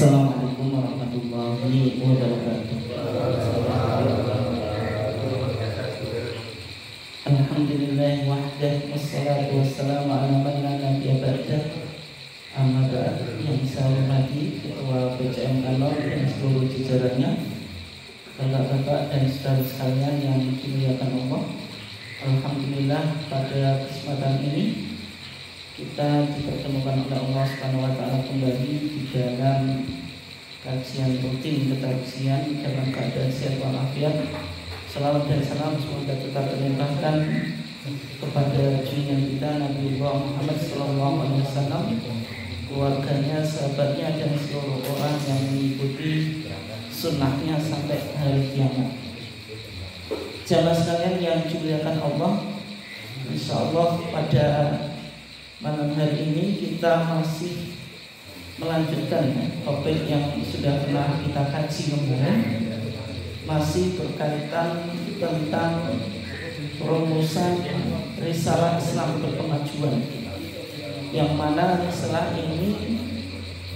Assalamualaikum warahmatullahi wabarakatuh. Alhamdulillah wahdah wassalatu wassalamu ala man la nabiyya ba'dah. Amma ba'd. Yang saya hormati Ketua PCM Kanor dan seluruh jajarannya, bapak-bapak dan saudara sekalian yang dimuliakan Allah. Alhamdulillah pada kesempatan ini kita dipertemukan oleh Allah Subhanahu wa taala kembali di dalam kajian rutin ketausian dalam keadaan sehat walafiat. Salawat dan salam semoga tetap terlimpahkan kepada junjungan kita Nabiullah Muhammad sallallahu alaihi wasallam, keluarganya, sahabatnya dan seluruh orang yang mengikuti sunnahnya sampai hari kiamat. Jamaah sekalian yang dimuliakan Allah, insyaallah pada malam hari ini kita masih melanjutkan topik yang sudah pernah kita kaji kemarin, masih berkaitan tentang rumusan risalah Islam berkemajuan, yang mana risalah ini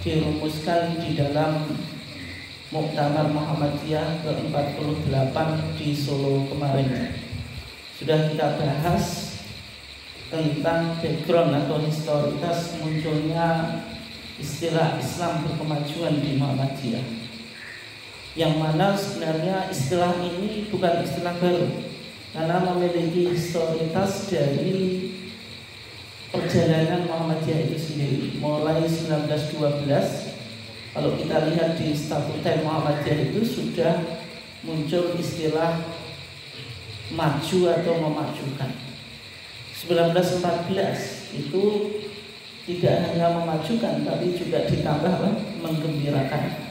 dirumuskan di dalam Muktamar Muhammadiyah ke-48 di Solo kemarin. Sudah kita bahas tentang background atau historitas munculnya istilah Islam berkemajuan di Muhammadiyah, yang mana sebenarnya istilah ini bukan istilah baru karena memiliki historitas dari perjalanan Muhammadiyah itu sendiri. Mulai 1912, kalau kita lihat di statute Muhammadiyah itu sudah muncul istilah maju atau memajukan. 1914 itu tidak hanya memajukan tapi juga ditambah menggembirakan.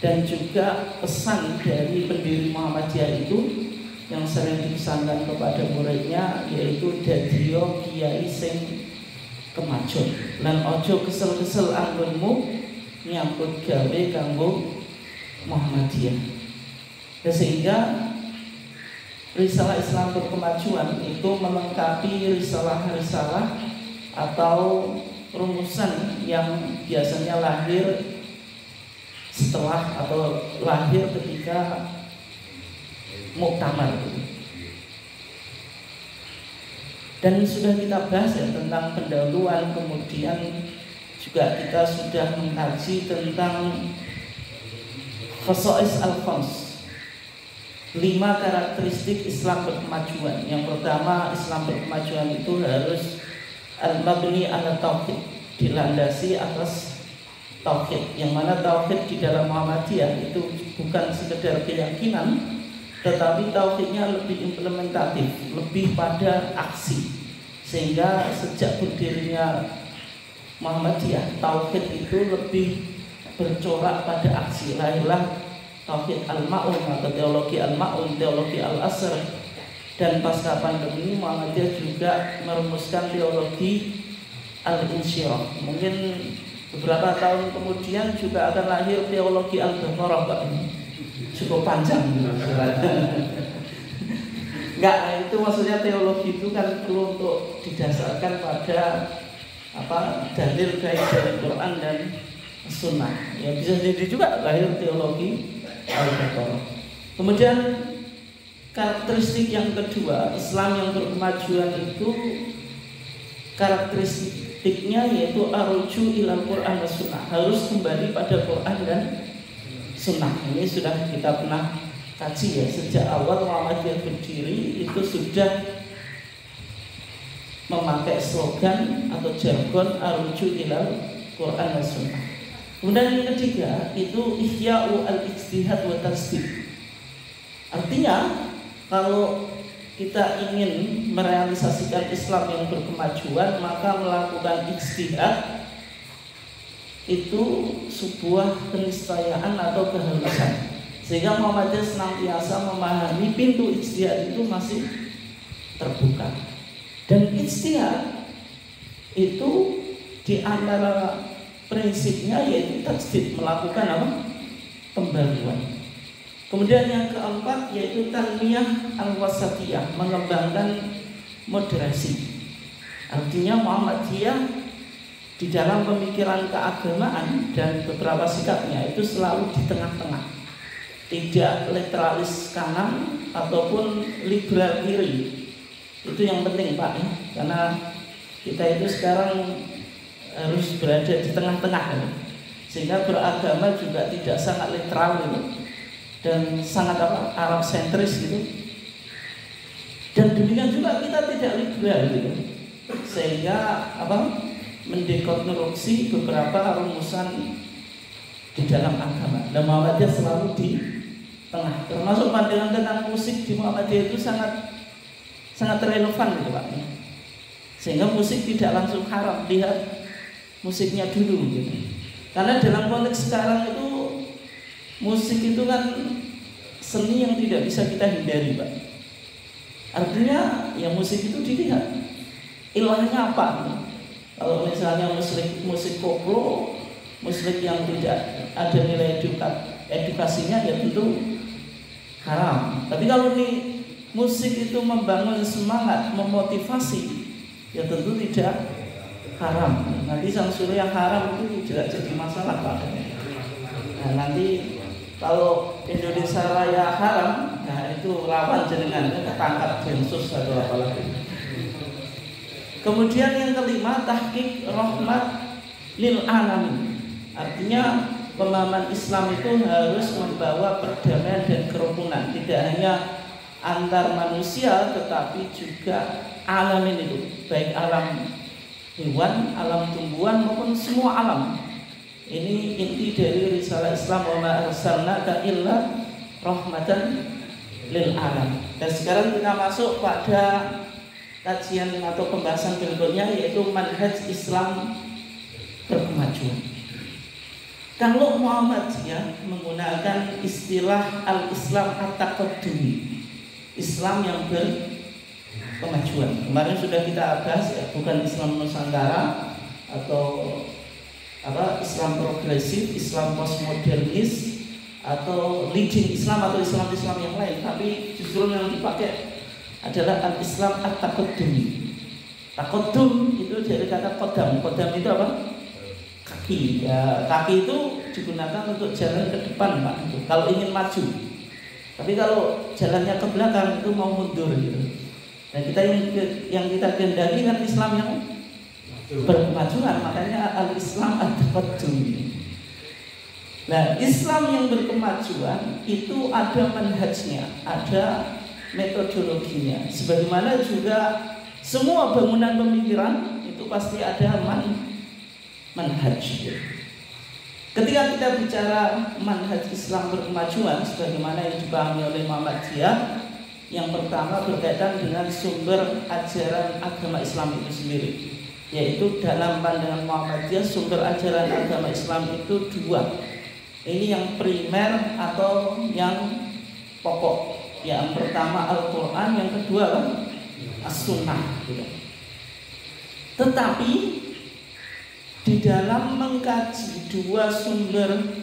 Dan juga pesan dari pendiri Muhammadiyah itu yang sering dipesankan kepada muridnya yaitu dadiyo kiai sing kemajon lan ojo kesel-kesel anggonmu nyambut gawe kanggo Muhammadiyah. Sehingga risalah Islam berkemajuan itu melengkapi risalah-risalah atau rumusan yang biasanya lahir setelah atau lahir ketika muktamar. Dan sudah kita bahas ya tentang pendahuluan, kemudian juga kita sudah mengkaji tentang khasa'is al-khams, 5 karakteristik Islam berkemajuan. Yang pertama, Islam berkemajuan itu harus al-mabni ala tauhid, dilandasi atas tauhid. Yang mana tauhid di dalam Muhammadiyah itu bukan sekedar keyakinan, tetapi tauhidnya lebih implementatif, lebih pada aksi. Sehingga sejak berdirinya Muhammadiyah, tauhid itu lebih bercorak pada aksi. Lahirlah tauhid al-ma'un atau teologi al-ma'un, teologi al-asr. Dan pasca pandemi Muhammadiyah juga merumuskan teologi al-insyirah. Mungkin beberapa tahun kemudian juga akan lahir teologi al-baqarah, Pak. Cukup panjang. Enggak, itu maksudnya teologi itu kan perlu untuk didasarkan pada dalil baik dari Quran dan Sunnah. Ya bisa jadi juga lahir teologi al-baqarah. Kemudian karakteristik yang kedua, Islam yang berkemajuan itu karakteristiknya yaitu arju ilal Quran dan Sunnah, harus kembali pada Quran dan Sunnah. Ini sudah kita pernah kaji ya, sejak awal Muhammadiyah berdiri itu sudah memakai slogan atau jargon arju ilal Quran dan Sunnah. Kemudian yang ketiga itu ihya'u al-ijtihad wa tasdid. Artinya kalau kita ingin merealisasikan Islam yang berkemajuan, maka melakukan ijtihad itu sebuah keniscayaan atau keharusan. Sehingga Muhammadiyah senantiasa memahami pintu ijtihad itu masih terbuka. Dan ijtihad itu di antara prinsipnya yaitu tajdid, melakukan apa? Pembaruan. Kemudian yang keempat yaitu tanmiyah al-wasatiyah, mengembangkan moderasi. Artinya Muhammadiyah di dalam pemikiran keagamaan dan beberapa sikapnya itu selalu di tengah-tengah, tidak literalis kanan ataupun liberal kiri. Itu yang penting Pak ya, karena kita itu sekarang harus berada di tengah-tengah ya. Sehingga beragama juga tidak sangat literal gitu, dan sangat Arab sentris gitu. Dan demikian juga kita tidak liberal gitu, sehingga mendekonstruksi beberapa rumusan di dalam agama. Dan Muhammadiyah selalu di tengah. Termasuk pandangan tentang musik di Muhammadiyah itu sangat relevan gitu Pak. Sehingga musik tidak langsung haram, lihat musiknya dulu gitu. Karena dalam konteks sekarang itu musik itu kan seni yang tidak bisa kita hindari Pak. Artinya ya musik itu dilihat ilahnya apa. Kalau misalnya musik koplo, musik yang tidak ada nilai edukasinya ya tentu haram. Tapi kalau nih musik itu membangun semangat, memotivasi, ya tentu tidak haram. Nanti sang surya yang haram itu tidak jadi masalah Pak. Nah, nanti kalau Indonesia Raya haram, nah itu lawan jenengan ketangkap Densus atau apa lagi. Kemudian yang kelima, tahqiq rahmat lil alamin. Artinya pemahaman Islam itu harus membawa perdamaian dan kerukunan, tidak hanya antar manusia tetapi juga alamin itu, baik alam hewan, alam tumbuhan maupun semua alam. Ini inti dari risalah Islam, wa ma arsalnaka illa rahmatan lil alam. Dan sekarang kita masuk pada kajian atau pembahasan berikutnya, yaitu manhaj Islam berkemajuan. Kalau Muhammadiyah menggunakan istilah al-Islam at-taqaddumi, Islam yang berkemajuan. Kemarin sudah kita bahas ya, bukan Islam Nusantara atau Islam progresif, Islam postmodernis atau leading Islam atau Islam yang lain, tapi justru yang dipakai adalah al-Islam at-taqaddumi. Taqaddum itu dari kata qadam. Qadam itu apa? Kaki. Ya, kaki itu digunakan untuk jalan ke depan Pak, kalau ingin maju. Tapi kalau jalannya ke belakang itu mau mundur gitu. Dan kita yang kita kehendaki kan Islam yang berkemajuan, makanya al-Islam at-taqaddumi. Nah, Islam yang berkemajuan itu ada manhajnya, ada metodologinya. Sebagaimana juga semua bangunan pemikiran itu pasti ada manhaj. Ketika kita bicara manhaj Islam berkemajuan sebagaimana yang dipahami oleh Muhammadiyah, yang pertama berkaitan dengan sumber ajaran agama Islam itu sendiri, yaitu dalam pandangan Muhammadiyah sumber ajaran agama Islam itu dua. Ini yang primer atau yang pokok. Yang pertama Al-Quran, yang kedua As-Sunnah gitu. Tetapi di dalam mengkaji dua sumber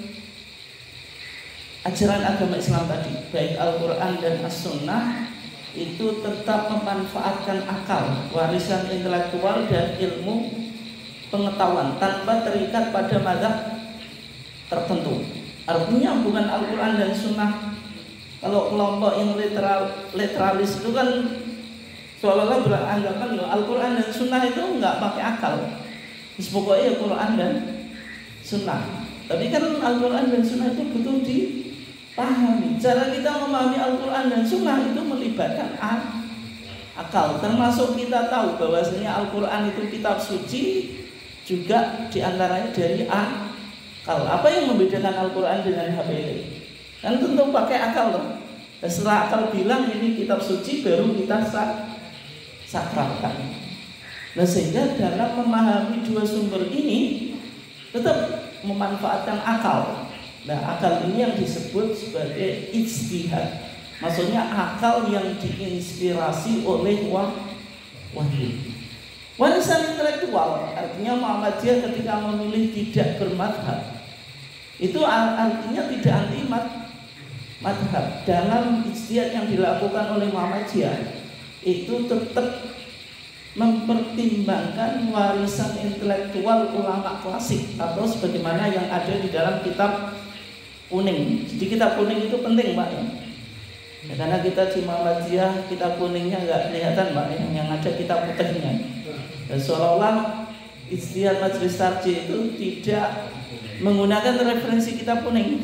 ajaran agama Islam tadi, baik Al-Quran dan As-Sunnah, itu tetap memanfaatkan akal, warisan intelektual dan ilmu pengetahuan tanpa terikat pada mazhab tertentu. Artinya bukan Al-Quran dan Sunnah. Kalau kelompok yang literalis itu kan seolah-olah beranggapan Al-Quran dan Sunnah itu nggak pakai akal. Terus pokoknya Al-Quran dan Sunnah. Tapi kan Al-Quran dan Sunnah itu butuh dipahami. Cara kita memahami Al-Quran dan Sunnah itu melibatkan akal. Termasuk kita tahu bahwasanya Al-Quran itu kitab suci juga diantaranya dari akal. Apa yang membedakan Al-Quran dengan HPD? Kan tentu pakai akal loh. Dan setelah akal bilang ini kitab suci, baru kita sakralkan. Nah, sehingga dalam memahami dua sumber ini tetap memanfaatkan akal. Nah, akal ini yang disebut sebagai ijtihad. Maksudnya akal yang diinspirasi oleh wahyu. Warisan intelektual, artinya Muhammadiyah ketika memilih tidak bermadhab, itu artinya tidak anti madhab. Dalam ijtihad yang dilakukan oleh Muhammadiyah itu tetap mempertimbangkan warisan intelektual ulama klasik atau sebagaimana yang ada di dalam kitab kuning. Jadi kitab kuning itu penting, Pak. Ya, karena kita di Muhammadiyah kitab kuningnya nggak kelihatan, Pak. Yang ada kitab putihnya. Dan seolah-olah Ijtihad Majelis Tarjih itu tidak menggunakan referensi kitab kuning.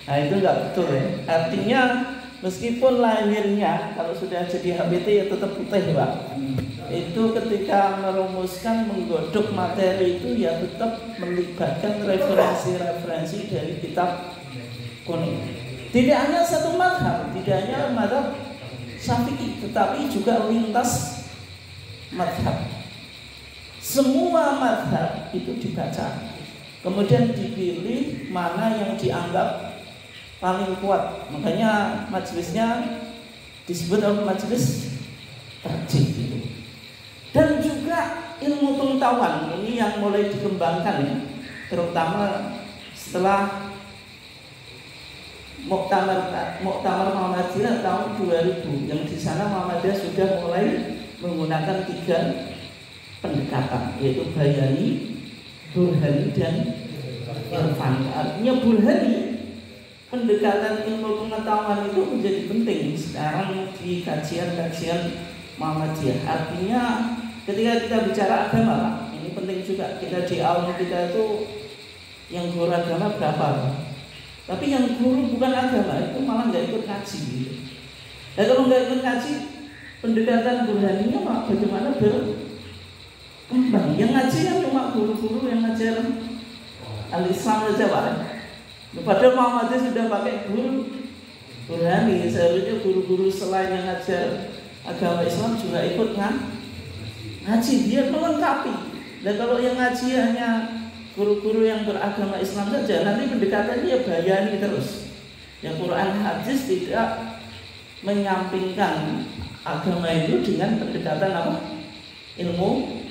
Nah itu nggak betul ya. Artinya meskipun lahirnya kalau sudah jadi HBT ya tetap putih, Pak. Itu ketika merumuskan, menggodok materi itu ya tetap melibatkan referensi-referensi dari kitab kuning. Tidak hanya satu mazhab, tidak hanya mazhab Syafi'i, tetapi juga lintas mazhab. Semua mazhab itu dibaca, kemudian dipilih mana yang dianggap paling kuat. Makanya majelisnya disebut oleh majelis tarjih. Dan juga ilmu pengetahuan ini yang mulai dikembangkan ya, terutama setelah Muktamar Muhammadiyah tahun 2000, yang di sana Muhammadiyah sudah mulai menggunakan 3 pendekatan, yaitu Bayani, Burhani, dan Irfani. Artinya Burhani, pendekatan ilmu pengetahuan itu menjadi penting sekarang di kajian-kajian Muhammadiyah. Artinya ketika kita bicara agama, ini penting juga. Kita di awal kita itu yang guru agama berapa? Tapi yang guru bukan agama itu malah nggak ikut ngaji gitu. Dan kalau nggak ikut ngaji, pendekatan burhaninya mak bagaimana berkembang? Yang ngaji kan cuma guru-guru yang ngajar al-Islam saja, Pak. Padahal Muhammadiyah sudah pakai guru burhani. Seharusnya guru-guru selain yang ngajar agama Islam juga ikut ngaji, dia melengkapi. Dan kalau yang ngaji hanya guru-guru yang beragama Islam saja, nanti pendekatannya ya bayani terus. Yang Quran hadis tidak menyampingkan agama itu dengan pendekatan apa? Ilmu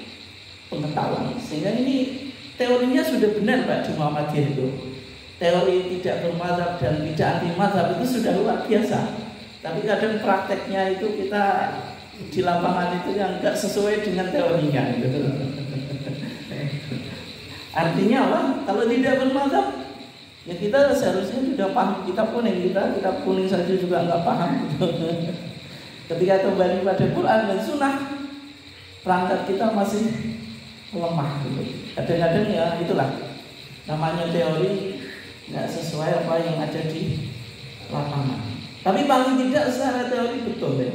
pengetahuan. Sehingga ini teorinya sudah benar, Pak, di Muhammadiyah itu. Teori tidak bermadzhab dan tidak anti madzhab itu sudah luar biasa. Tapi kadang prakteknya itu kita di lapangan itu yang enggak sesuai dengan teorinya gitu. Artinya apa? Kalau tidak bermadzhab, ya kita seharusnya sudah paham kitab kuning. Kitab kuning saja juga enggak paham gitu. Ketika kembali pada Quran dan Sunnah, perangkat kita masih lemah gitu. Kadang-kadang ya itulah namanya teori enggak sesuai apa yang ada di lapangan. Tapi paling tidak secara teori betul ya.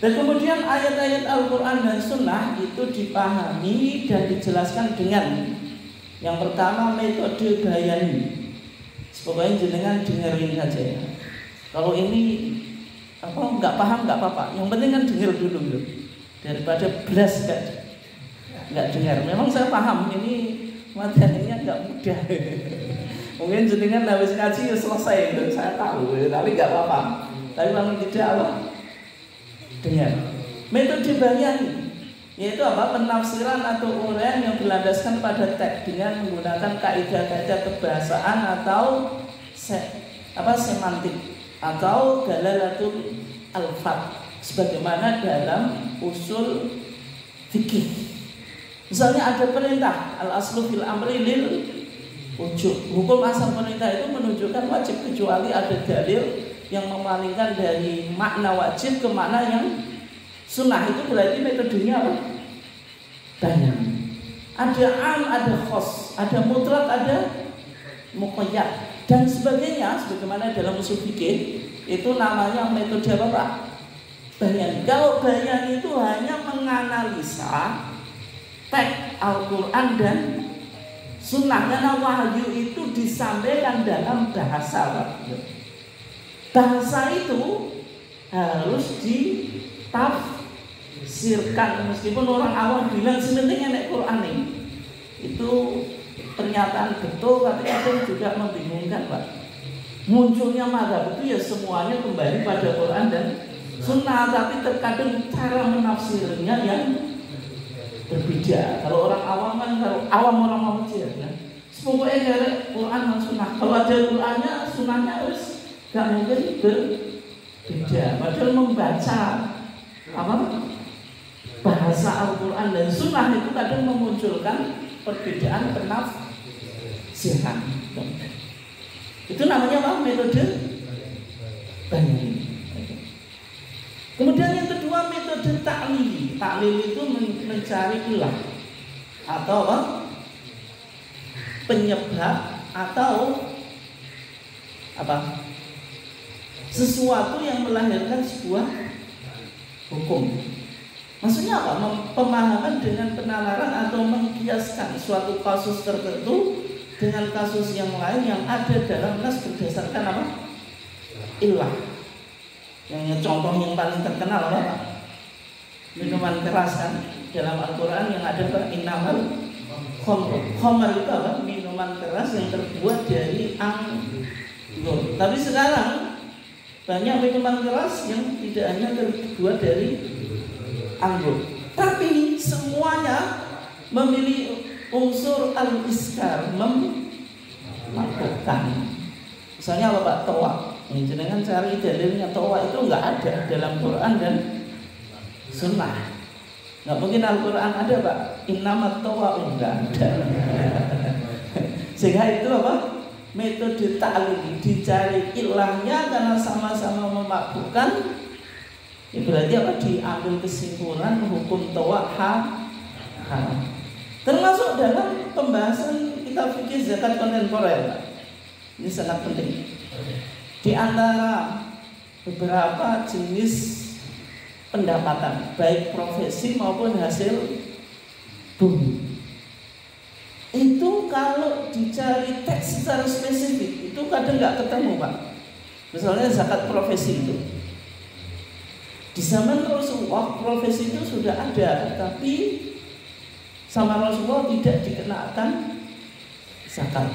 Dan kemudian ayat-ayat Al-Quran dan Sunnah itu dipahami dan dijelaskan dengan yang pertama metode bayani. Pokoknya jenengan dengerin saja ya. Kalau ini apa nggak paham nggak apa-apa. Yang penting kan denger dulu gitu. Daripada belas nggak dengar. Memang saya paham ini materinya nggak mudah. Mungkin jenengan habis ngaji ya selesai gitu. Saya tahu, tapi nggak apa-apa. Tapi paling tidak apa? Dengar. Metode bayani, yaitu apa? Penafsiran atau uraian yang berlandaskan pada teks dengan menggunakan kaidah-kaidah kebahasaan atau semantik atau dalalatul alfaz, sebagaimana dalam usul fikih. Misalnya ada perintah al-aslu fil amri lil wujub. Hukum asal perintah itu menunjukkan wajib kecuali ada dalil yang memalingkan dari makna wajib ke makna yang sunnah. Itu berarti metodenya apa? Banyak. Ada am, ada khos, ada mutlak, ada muqayyad dan sebagainya. Sebagaimana dalam usul fikih itu namanya metode apa, Pak? Bayan. Kalau bayan itu hanya menganalisa teks Al-Quran dan sunnah, karena wahyu itu disampaikan dalam bahasa, Pak. Bahasa itu harus ditafsirkan. Meskipun orang awam bilang sementing nek Quran ini, itu pernyataan betul, tapi kadang juga membingungkan, Pak. Munculnya mazhab itu ya semuanya kembali pada Quran dan sunnah, tapi terkadang cara menafsirnya yang berbeda. Kalau orang awam kan, kalau awam orang Muhammadiyah ya, pokoknya dari Quran dan sunnah. Kalau ada Qurannya, sunnahnya harus gak mungkin berbeda. Padahal membaca apa? bahasa Al-Quran dan Sunnah itu kadang memunculkan perbedaan penafsiran. Itu namanya apa? Metode Bayani. Kemudian yang kedua metode taklil. Taklil itu mencari ilah atau apa? Penyebab atau apa? Sesuatu yang melahirkan sebuah hukum. Maksudnya apa? Pemahaman dengan penalaran atau mengkiaskan suatu kasus tertentu dengan kasus yang lain yang ada dalam nas berdasarkan apa? Ilah. Yang contoh yang paling terkenal apa? Minuman keras kan dalam Al-Quran yang ada innamal khamr. Khamr itu apa? Minuman keras yang terbuat dari anggur. Tapi sekarang banyak minuman keras yang tidak hanya terbuat dari anggur, tapi semuanya memiliki unsur al-iskar, memabukkan. Misalnya apa Pak? Toa. Jangan cari dalilnya toa itu enggak ada dalam Quran dan Sunnah. Enggak mungkin Al-Quran ada Pak. Innamat toa enggak ada. Sehingga itu apa? Metode ta'lil, dicari ilahnya karena sama-sama memabukkan. Ya berarti apa? Diambil kesimpulan hukum toa haram. Termasuk dalam pembahasan kita fikih zakat kontemporer. Ini sangat penting. Di antara beberapa jenis pendapatan, baik profesi maupun hasil bumi, itu kalau dicari teks secara spesifik itu kadang nggak ketemu Pak. Misalnya zakat profesi itu di zaman Rasulullah profesi itu sudah ada, tapi sama Rasulullah tidak dikenakan zakat.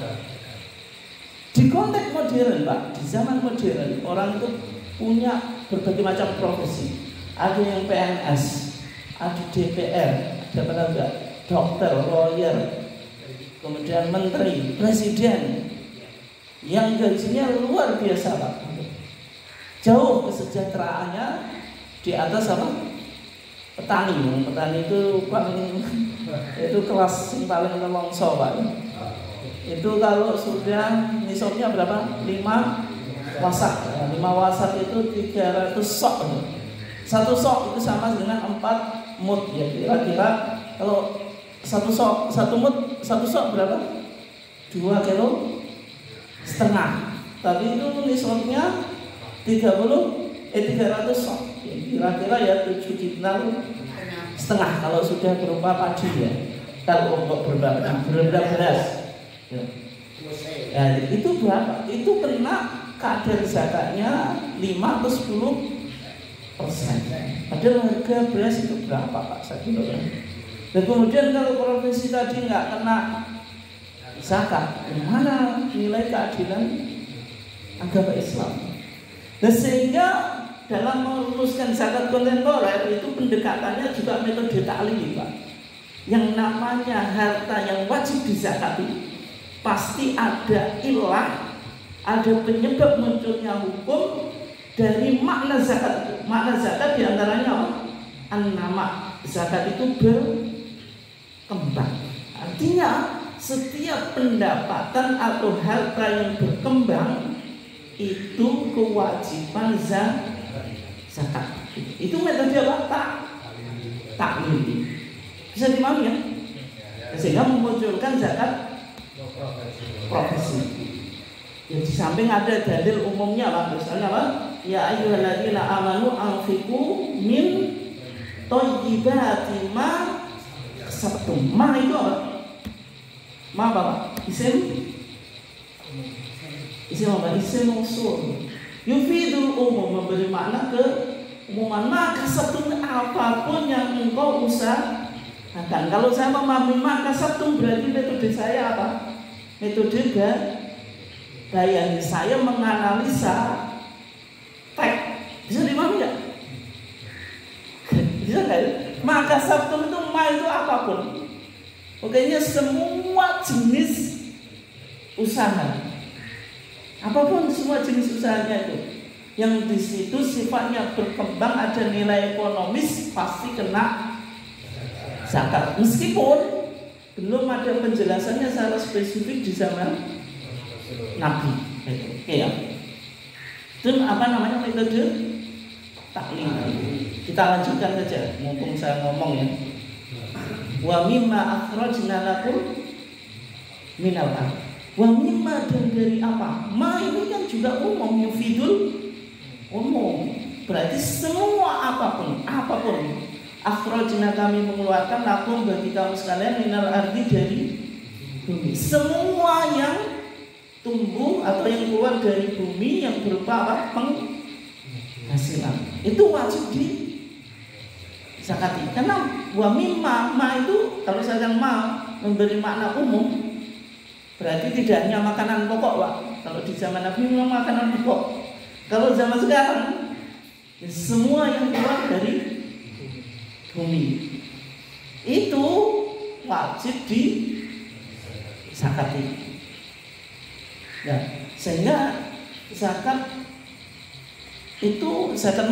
Di konteks modern Pak, di zaman modern orang itu punya berbagai macam profesi. Ada yang PNS, ada DPR, ada apa? Dokter, lawyer, kemudian menteri, presiden, yang gajinya luar biasa Pak. Jauh kesejahteraannya di atas apa? Petani. Petani itu paling itu kelas yang paling nelongso Pak. Itu kalau sudah nisabnya berapa? 5 wasak. 5 wasak itu 300 sok. 1 sok itu sama dengan 4 mud ya. Kira-kira kalau 1 sok, 1 mud, 1 sok berapa? 2,5 kilo. Tapi itu nisabnya 300 sok. Kira-kira ya 7,5 kilo kalau sudah berupa padi ya. Kalau untuk beras. Ya, itu berapa? Itu kena kadar zakatnya 5 atau 10%. Padahal harga beras itu berapa Pak? 1 kilo. Dan kemudian kalau profesi tadi nggak kena zakat, gimana nilai keadilan agama Islam? Dan sehingga dalam merumuskan zakat kontemporer itu pendekatannya juga metode taklil Pak. Yang namanya harta yang wajib dizakati pasti ada ilah, ada penyebab munculnya hukum dari makna zakat. Makna zakat diantaranya apa? An-nama. Zakat itu berkembang. Artinya setiap pendapatan atau harta yang berkembang itu kewajiban zakat. Itu metode apa? Taklil. Bisa dimahami ya? Sehingga memunculkan zakat profesi. Ya, di samping ada dalil umumnya Pak. Misalnya apa? Ya ayyuhalladzina amanu anfiqu min thayyibati ma kasabtum. Ma itu apa? Ma apa Pak? Isim apa? Isim mausul. Yufidul umum, memberi makna ke umuman. Ma kasabtum, apapun yang engkau usahakan. Kalau saya memahami ma kasabtum berarti metode saya apa? Metode bayani. Saya menganalisa teks. Bisa dimahami nggak? Bisa nggak? Maka sabtum itu ma itu apapun. Pokoknya semua jenis usaha, apapun semua jenis usahanya itu, yang di situ sifatnya berkembang, ada nilai ekonomis, pasti kena zakat. Meskipun belum ada penjelasannya secara spesifik di zaman Nabi. Oke ya. Itu apa namanya metode taklim. Kita lanjutkan saja, mumpung saya ngomong ya. Wa mimma akhrajna lakum minal ardh. Wa mimma, dan dari apa? Ma ini kan juga umum, yufidul umum. Berarti semua apapun akhrajna, kami mengeluarkan lakum bagi kamu sekalian minal ardhi, dari bumi. Semua yang tumbuh atau yang keluar dari bumi yang berupa apa? Penghasilan. Itu wajib di zakati. Karena wa mimma, ma itu kalau saya memberi makna umum, berarti tidak hanya makanan pokok, Pak. Kalau di zaman Nabi memang makanan pokok. Kalau zaman sekarang ya semua yang keluar dari bumi itu wajib di zakati. Ya, sehingga zakat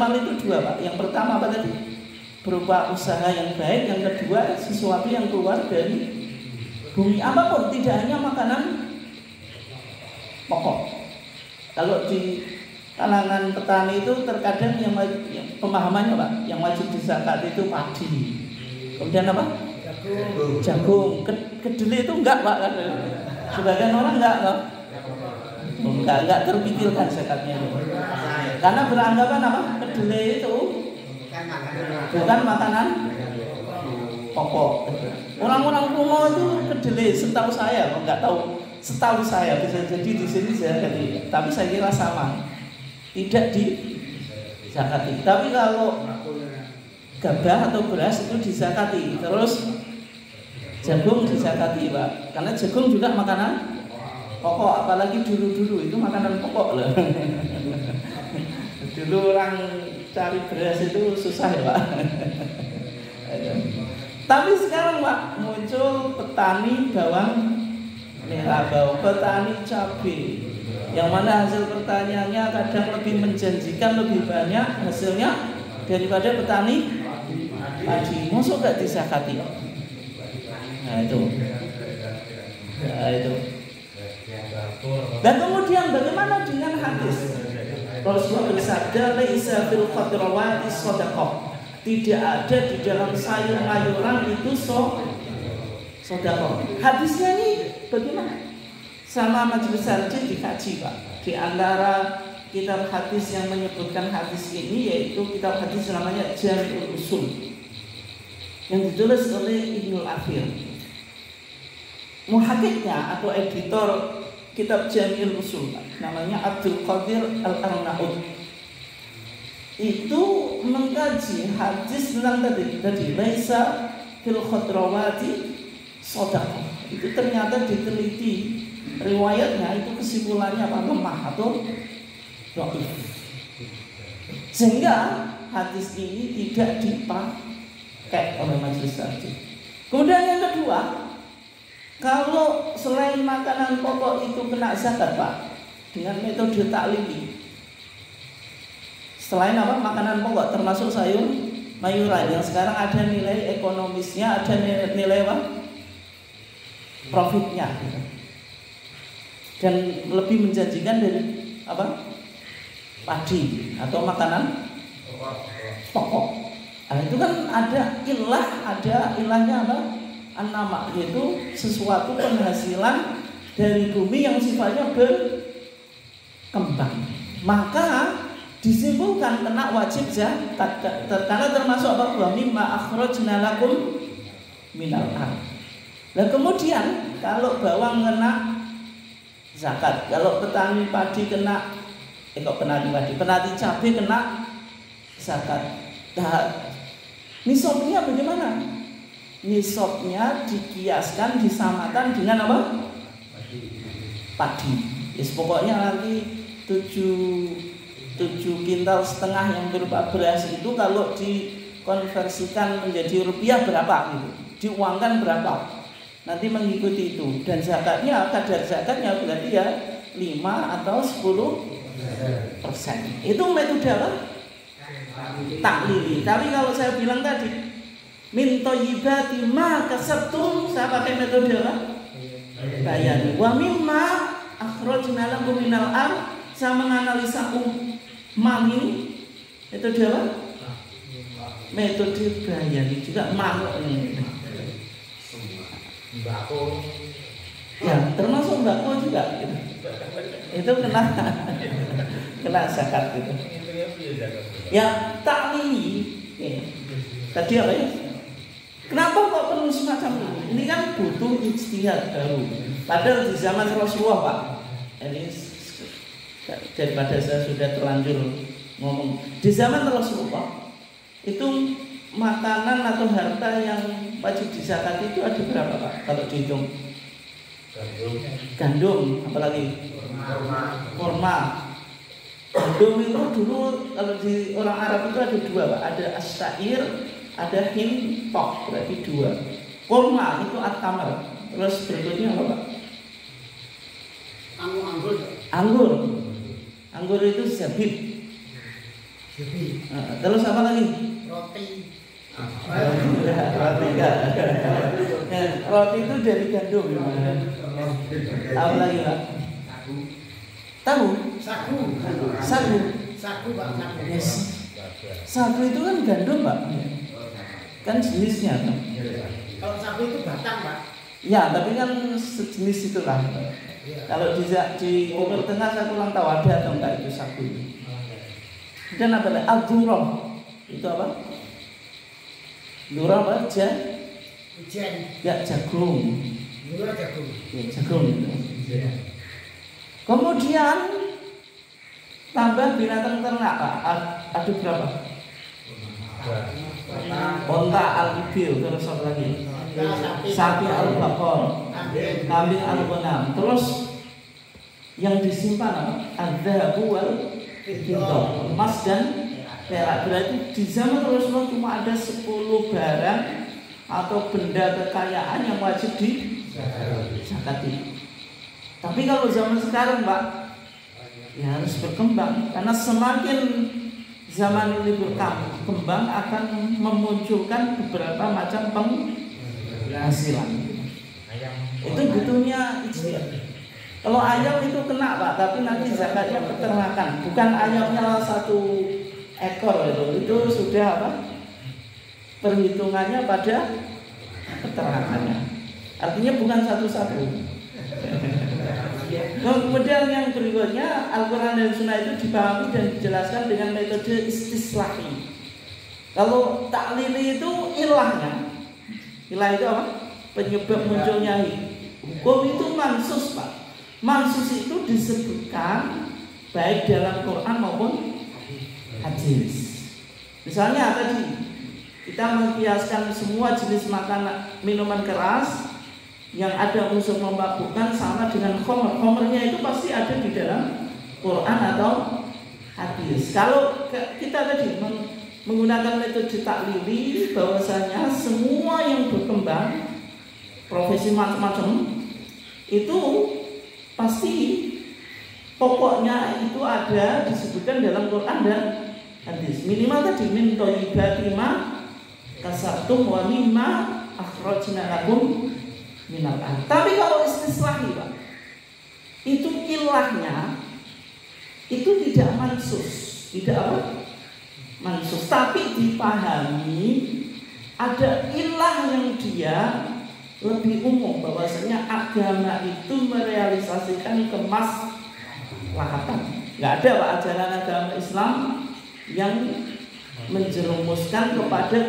mal itu dua, Pak. Yang pertama apa tadi? Berupa usaha yang baik. Yang kedua sesuatu yang keluar dari bumi. Apapun, tidak hanya makanan pokok. Kalau di kalangan petani itu terkadang yang pemahamannya, Pak, yang wajib dizakat itu padi. Kemudian apa? Jagung. Kedelai itu enggak, Pak. Sebagian orang enggak, Pak. Enggak terpikirkan zakatnya itu. Karena beranggapan apa? Kedelai itu bukan makanan pokok. Orang-orang kuno itu kedelai, setahu saya, enggak tahu, setahu saya bisa jadi di sini zakati. Tapi saya kira sama, tidak di zakati. Tapi kalau gabah atau beras itu dizakati. Terus jagung dizakati, Pak. Karena jagung juga makanan pokok, apalagi dulu itu makanan pokok loh. Dulu orang cari beras itu susah ya, Pak. Tapi sekarang, Pak, muncul petani bawang merah, petani cabai, yang mana hasil pertaniannya kadang lebih menjanjikan, lebih banyak hasilnya daripada petani padi. Masuk gak dizakati? Nah itu. Dan kemudian bagaimana dengan hadis? Rasulullah bersabda, laisa fil khadrawati shadaqah. Tidak ada di dalam sayur-mayuran itu sedekah. Hadisnya ini bagaimana? Sama majelis sarjih dikaji, Pak. Di antara kitab hadis yang menyebutkan hadis ini yaitu kitab hadis namanya Jami'ul Usul, yang ditulis oleh Ibnul Athir. Muhakiknya atau editor kitab Jami'ul Usul namanya Abdul Qadir Al-Arnaud. Itu mengkaji hadis tentang tadi laisa fil khadrawati shadaqah. Itu ternyata diteliti riwayatnya, itu kesimpulannya apa? Lemah atau dhaif. Sehingga hadis ini tidak dipakai oleh majelis sarjih. Kemudian yang kedua, kalau selain makanan pokok itu kena zakat, Pak, dengan metode taklimi. Selain apa? Makanan pokok termasuk sayur mayuran yang sekarang ada nilai ekonomisnya, ada nilai apa? Profitnya gitu. Dan lebih menjanjikan dari apa? Padi atau makanan pokok. Nah, itu kan ada ilahnya apa? An-nama, yaitu sesuatu penghasilan dari bumi yang sifatnya berkembang. Maka disimpulkan kena wajib zakat karena termasuk apa? Wa mimma akhrajna lakum minal ardh. Nah, kemudian kalau bawang kena zakat, kalau petani padi kena petani cabai kena zakat. Nah, nisabnya bagaimana? Nisabnya dikiaskan, disamakan dengan apa? Padi. Yes, pokoknya nanti 7,5 kintal yang berupa beras itu kalau dikonversikan menjadi rupiah berapa gitu, diuangkan berapa, nanti mengikuti itu. Dan zakatnya, kadar zakatnya berarti ya 5 atau 10%. Itu metode apa? Taklili. Tapi kalau saya bilang tadi min thayyibati ma kasabtum, saya pakai metode apa? Bayani. Wa mimma akhrajna lakum minal ard, saya menganalisa mal ini metode apa? Metode bayani juga makhluk ini. Mbako. Ya, termasuk mbako juga gitu. Itu kena zakat gitu. Ya, taklimi. Tadi apa ya? Kenapa kok perlu semacam ini? Ini kan butuh ijtihad baru. Padahal di zaman Rasulullah, Pak. Ini daripada saya sudah terlanjur ngomong. Di zaman Rasulullah itu makanan atau harta yang wajib dizakati itu ada berapa, Pak? Kalau dihitung? Gandum, apalagi? Kurma. Gandum itu dulu kalau di orang Arab itu ada dua, Pak. Ada as-sa'ir, ada hintok, berarti dua. Kurma itu at-tamar. Terus berikutnya apa, Pak? Anggur. Anggur itu zabib. Terus apa lagi? Roti. Roti enggak. Roti itu dari gandum. Apa lagi, Pak? Tahu? Sagu. Sagu, Pak. Yes. Sagu itu kan gandum, Pak. Kan jenisnya kan. Kalau sagu itu batang, Pak. Ya, tapi kan sejenis itulah. Kalau di Timur Tengah saya kurang tahu ada atau enggak itu sagu. Dan apa lagi? Al-Dhurah. Itu apa? Dhurah apa? Hujan. Ya, jagung. Dhurah jagung. Ya, jagung itu. Kemudian tambah binatang ternak, Pak. Ada berapa? Onta al-ibil, terus apa lagi? Sapi al-baqar, kambing al-ghanam. Terus yang disimpan apa? Adz-dzahabu wal fiddah, emas dan perak. Berarti di zaman Rasulullah cuma ada 10 barang atau benda kekayaan yang wajib dizakati. Tapi kalau zaman sekarang, Pak, ya harus berkembang, karena semakin zaman ini berkembang akan memunculkan beberapa macam penghasilan. Itu butuhnya ijtihad. Kalau ayam itu kena, Pak, tapi nanti zakatnya peternakan, bukan ayamnya 1 ekor itu sudah apa? Perhitungannya pada peternakannya. Artinya bukan satu-satu. Kemudian yang berikutnya Al-Quran dan Sunnah itu dipahami dan dijelaskan dengan metode istislahi. Kalau taklili itu ilahnya, ilah itu apa? Penyebab munculnya hukum itu mansus, Pak. Mansus itu disebutkan baik dalam Quran maupun hadis. Misalnya tadi kita mengkiaskan semua jenis makanan minuman keras yang ada unsur memabukkan sama dengan khamr. Khamrnya itu pasti ada di dalam Quran atau hadis. Kalau kita tadi menggunakan metode taklili, bahwasanya semua yang berkembang profesi macam-macam itu pasti pokoknya itu ada disebutkan dalam Quran dan hadis. Minimal tadi min thayyibati ma kasabtum wa mimma akhrajna lakum minal ard. Tapi kalau istislahi, Pak, itu ilahnya itu tidak mansus, tidak apa? Mansus, tapi dipahami ada ilah yang dia lebih umum, bahwasanya agama itu merealisasikan kemaslahatan. Nggak ada, Pak, ajaran agama Islam yang menjerumuskan kepada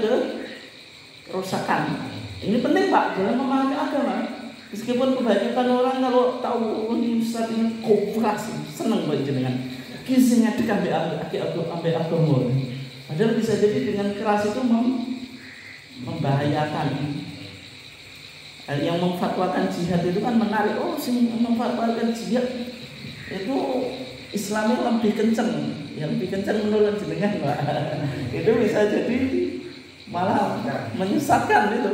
kerusakan. Ini penting, Pak, dalam memahami agama. Meskipun kebanyakan orang kalau tahu ini Ustaz ini koperasi, seneng banget dengan kisahnya dekat ambil agama. Padahal bisa jadi dengan keras itu membahayakan. Yang memfatwakan jihad itu kan menarik. Oh, sing memfatwakan jihad itu Islamnya lebih kenceng, yang lebih kenceng menurut jenengan, Pak. Itu bisa jadi malah menyesatkan itu.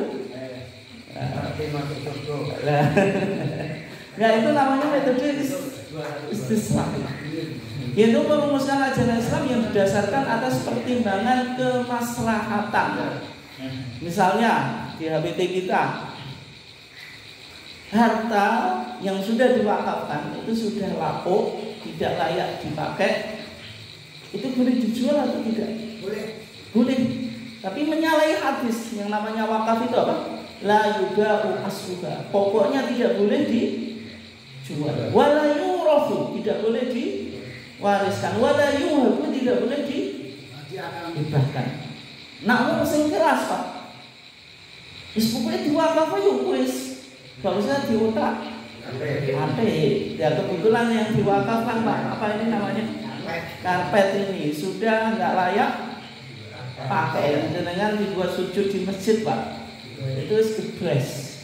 Nah, itu namanya metode istislah. Yaitu merumuskan ajaran Islam yang didasarkan atas pertimbangan kemaslahatan. Misalnya di HPT kita, harta yang sudah diwakafkan itu sudah lapuk, tidak layak dipakai, itu boleh dijual atau tidak? Boleh. Tapi menyalahi hadis yang namanya wakaf itu apa? La yuba'u asluha. Pokoknya tidak boleh dijual. Wala yurathu, tidak boleh diwariskan. Wala yuhabu, tidak boleh dihibahkan. Nak sing keras Pak. Wis pokoke diwakaf yo wis. Gak usah diutak. Apik. Ya kebetulan yang diwakafkan Pak, apa ini namanya? Karpet ini sudah enggak layak pakai. Jenengan dibuat sujud di masjid Pak. Itu gebres.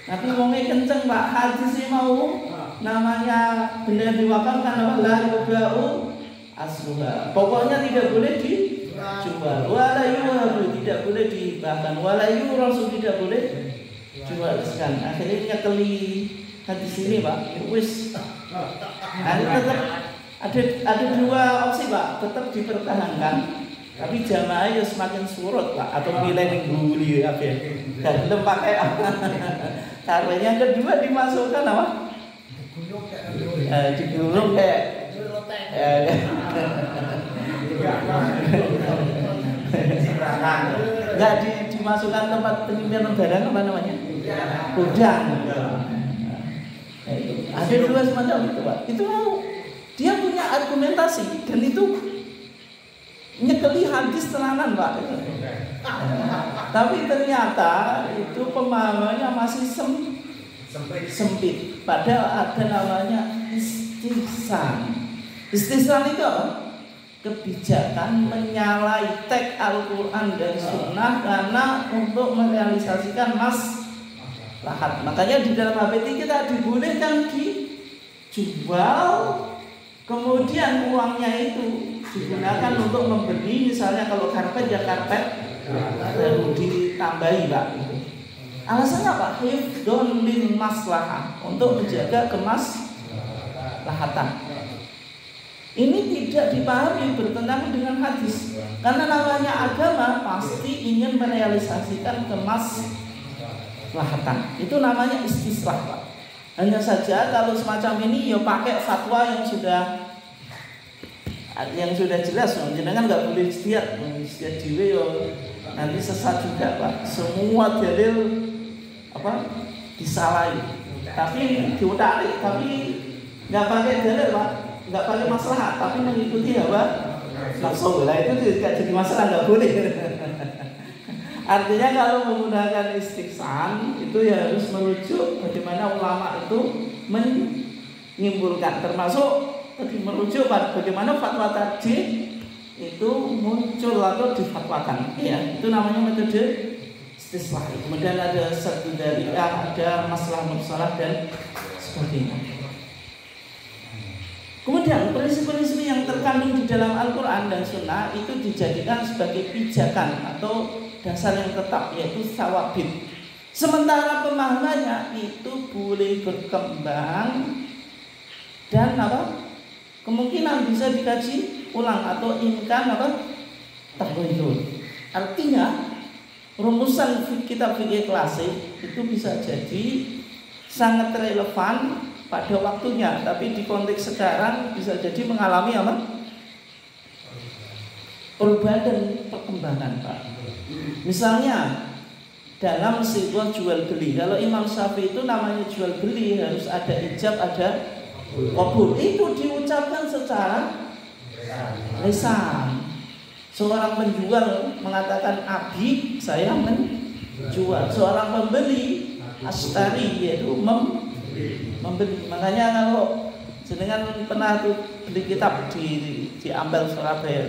Tapi wonge kenceng Pak, hadis ini mau namanya benda diwakafkan apa? La yuba'u asluha. Pokoknya tidak boleh dijual. Wala yuhabu, tidak boleh dihibahkan. Wala yurasu, tidak boleh diwariskan. Akhirnya nyekeli hadis ini Pak. Wis. Tetap ada dua opsi Pak, tetap dipertahankan. Tapi jamaah ya semakin surut Pak, atau nilai mengguli apa ya. Dan belum pakai apa. Karena yang kedua dimasukkan apa? Digulung kayak enggak dimasukkan tempat penyimpanan barang apa namanya? Gudang. Ada dua semacam itu Pak. Itu dia punya argumentasi dan itu nyekeli hadis tenanan Pak. Tapi ternyata itu pemahamannya masih sempit. Padahal ada namanya istihsan. Istihsan itu apa? Kebijakan menyalahi teks Al-Quran dan Sunnah karena untuk merealisasikan maslahat. Makanya di dalam HPT kita dibolehkan dijual, kemudian uangnya itu digunakan untuk membeli, misalnya kalau karpet ya karpet baru ditambahi Pak. Alasannya apa? Hifdon lil maslahah, untuk menjaga kemaslahatan. Ini tidak dipahami bertentangan dengan hadis. Karena namanya agama pasti ingin merealisasikan kemaslahatan. Itu namanya istislah Pak. Hanya saja kalau semacam ini ya pakai fatwa yang sudah jelas. Jangan nggak boleh istiad diwe yo nanti sesat juga Pak. Semua dalil disalahi. Tapi diutari, tapi nggak pakai dalil Pak. Nggak pakai masalah, tapi mengikuti apa? Nafsu. Lah itu tidak jadi masalah, nggak boleh. Artinya kalau menggunakan istihsan itu ya harus merujuk bagaimana ulama itu menyimpulkan, termasuk merujuk bagaimana fatwa tadi itu muncul atau difatwakan. Ya, itu namanya metode istislah. Kemudian ada satu dari ada masalah mursalah dan sebagainya. Kemudian prinsip-prinsip yang terkandung di dalam Al-Quran dan Sunnah itu dijadikan sebagai pijakan atau dasar yang tetap, yaitu sawabit. Sementara pemahamannya itu boleh berkembang dan kemungkinan bisa dikaji ulang atau imkan tahlil. Artinya rumusan kitab fikih klasik itu bisa jadi sangat relevan pada waktunya, tapi di konteks sekarang bisa jadi mengalami perubahan dan perkembangan Pak. Misalnya dalam sebuah jual beli, kalau Imam Syafi'i itu namanya jual beli harus ada ijab, ada qabul. Itu diucapkan secara lisan. Seorang penjual mengatakan abi, saya menjual. Seorang pembeli ashtari, yaitu membeli. Makanya kalau jenengan pernah beli kitab di Ampel Surabaya,